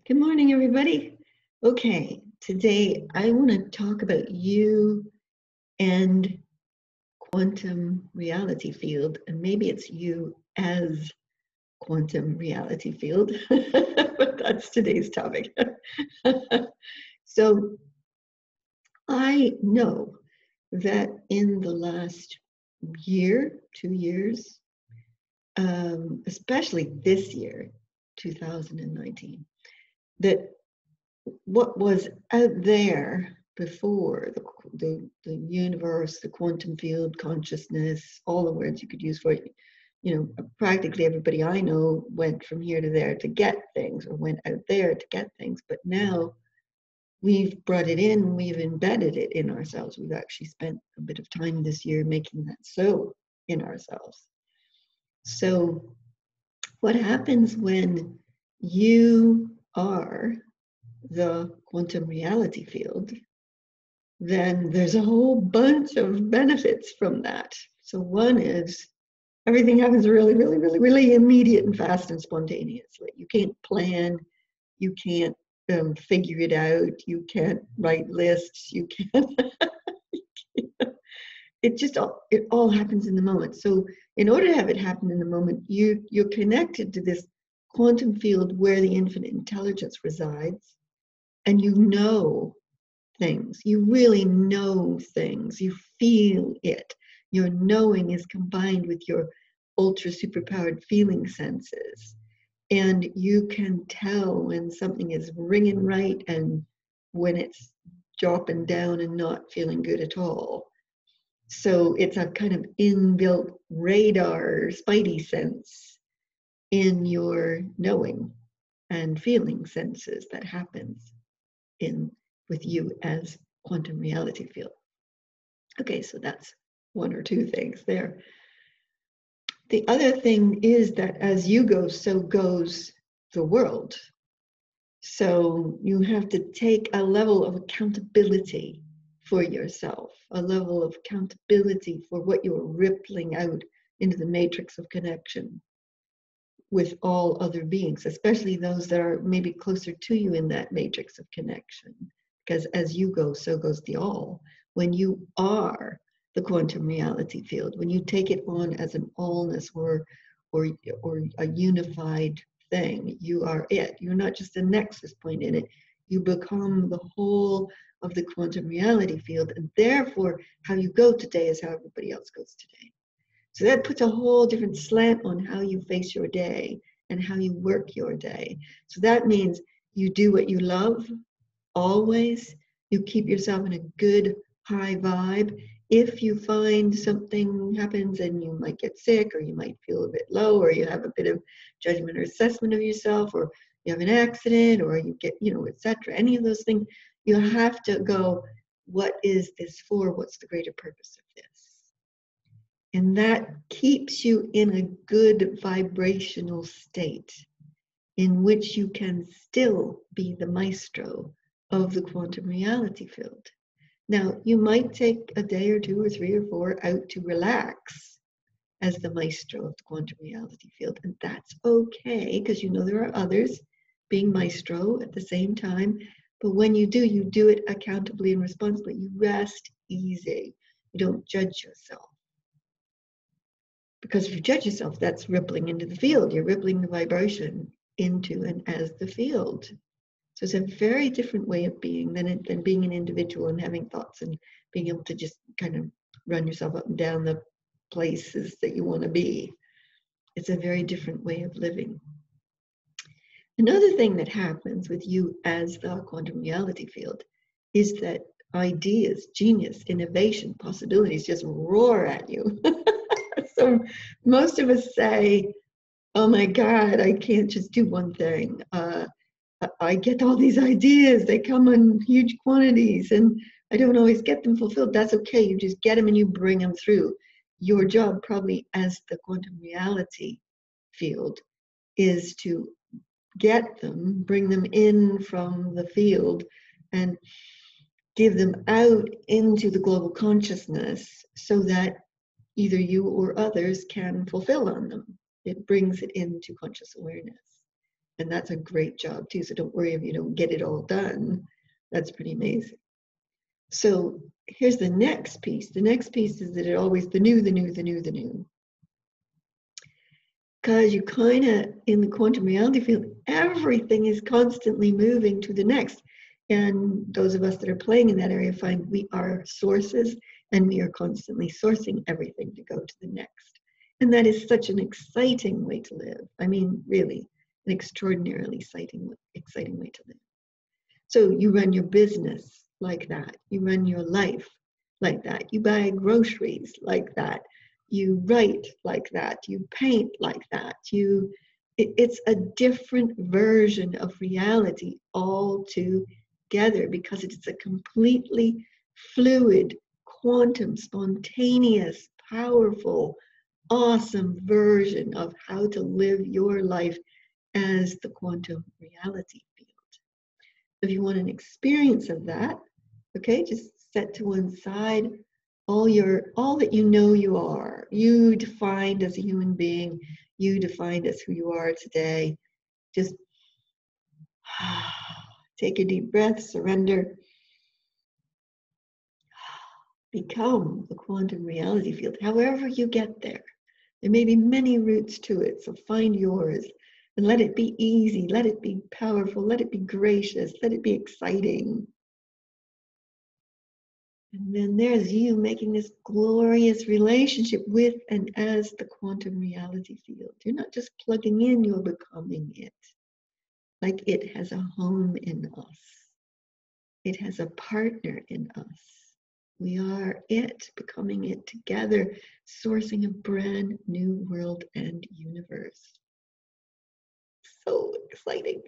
Good morning, everybody. Okay, today I want to talk about you and quantum reality field, and maybe it's you as quantum reality field, but that's today's topic. So I know that in the last year, 2 years, especially this year, 2019, that what was out there before the universe, the quantum field, consciousness, all the words you could use for it. Practically everybody I know went from here to there to get things, or went out there to get things. But now we've brought it in, we've embedded it in ourselves. We've actually spent a bit of time this year making that so in ourselves. So what happens when you are the quantum reality field, then there's a whole bunch of benefits from that. So one is everything happens really, really, really, really immediate and fast and spontaneously. You can't plan, you can't figure it out, you can't write lists, you can't. It all happens in the moment. So in order to have it happen in the moment, you're connected to this quantum field where the infinite intelligence resides, and you know things. You really know things. You feel it. Your knowing is combined with your ultra superpowered feeling senses. And you can tell when something is ringing right and when it's dropping down and not feeling good at all. So it's a kind of inbuilt radar, spidey sense in your knowing and feeling senses that happens with you as quantum reality field. Okay, so that's one or two things there. The other thing is that as you go, so goes the world. So you have to take a level of accountability for yourself, a level of accountability for what you are rippling out into the matrix of connection with all other beings, especially those that are maybe closer to you in that matrix of connection. Because as you go, so goes the all. When you are the quantum reality field, when you take it on as an allness or a unified thing, you are it. You're not just a nexus point in it. You become the whole of the quantum reality field, and therefore how you go today is how everybody else goes today. So that puts a whole different slant on how you face your day and how you work your day. So that means you do what you love always. You keep yourself in a good high vibe. If you find something happens and you might get sick, or you might feel a bit low, or you have a bit of judgment or assessment of yourself, or you have an accident, or you get, etc., any of those things, you have to go, what is this for? What's the greater purpose of this? And that keeps you in a good vibrational state in which you can still be the maestro of the quantum reality field. Now, you might take a day or two or three or four out to relax as the maestro of the quantum reality field, and that's okay, because there are others being maestro at the same time. But when you do it accountably and responsibly. You rest easy. You don't judge yourself. Because if you judge yourself, that's rippling into the field. You're rippling the vibration into and as the field. So it's a very different way of being than being an individual and having thoughts and being able to just kind of run yourself up and down the places that you want to be. It's a very different way of living. Another thing that happens with you as the quantum reality field is that ideas, genius, innovation, possibilities just roar at you. So most of us say, oh my God, I can't just do one thing. I get all these ideas, they come in huge quantities, and I don't always get them fulfilled. That's okay, you just get them and you bring them through. Your job probably as the quantum reality field is to get them, bring them in from the field, and give them out into the global consciousness so that either you or others can fulfill on them. It brings it into conscious awareness. And that's a great job too. So don't worry if you don't get it all done. That's pretty amazing. So here's the next piece. The next piece is that it always the new, the new, the new, the new. Because you kind of, in the quantum reality field, everything is constantly moving to the next. And those of us that are playing in that area find we are sources and we are constantly sourcing everything to go to the next. And that is such an exciting way to live. I mean, really, an extraordinarily exciting way to live. So you run your business like that. You run your life like that. You buy groceries like that. You write like that. You paint like that. It's a different version of reality all together because it's a completely fluid, quantum, spontaneous, powerful, awesome version of how to live your life as the quantum reality field. If you want an experience of that, okay, just set to one side all that you know you are, you defined as a human being, you defined as who you are today. Just take a deep breath, surrender, become the quantum reality field, however you get there. There may be many routes to it, so find yours and let it be easy, let it be powerful, let it be gracious, let it be exciting. And then there's you making this glorious relationship with and as the quantum reality field. You're not just plugging in, you're becoming it. Like it has a home in us. It has a partner in us. We are it, becoming it together, sourcing a brand new world and universe. So exciting.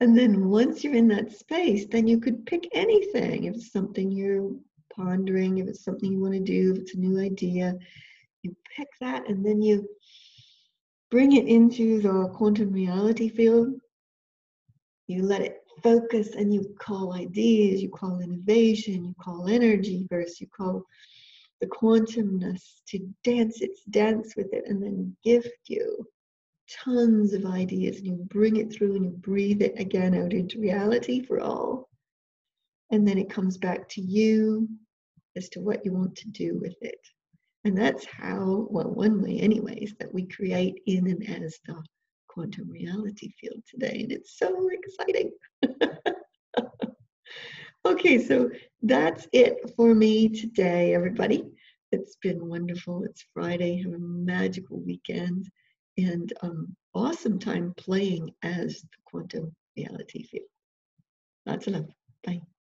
And then once you're in that space, then you could pick anything. If it's something you're pondering, if it's something you want to do, if it's a new idea, you pick that and then you bring it into the quantum reality field. You let it focus and you call ideas, you call innovation, you call energy verse, you call the quantumness to dance with it and then gift you tons of ideas, and you bring it through and you breathe it again out into reality for all. And then it comes back to you as to what you want to do with it. And that's how, well, one way anyways, that we create in and as the quantum reality field today. And it's so exciting. Okay, so that's it for me today, everybody. It's been wonderful. It's Friday. Have a magical weekend and awesome time playing as the quantum reality field. Lots of love. Bye.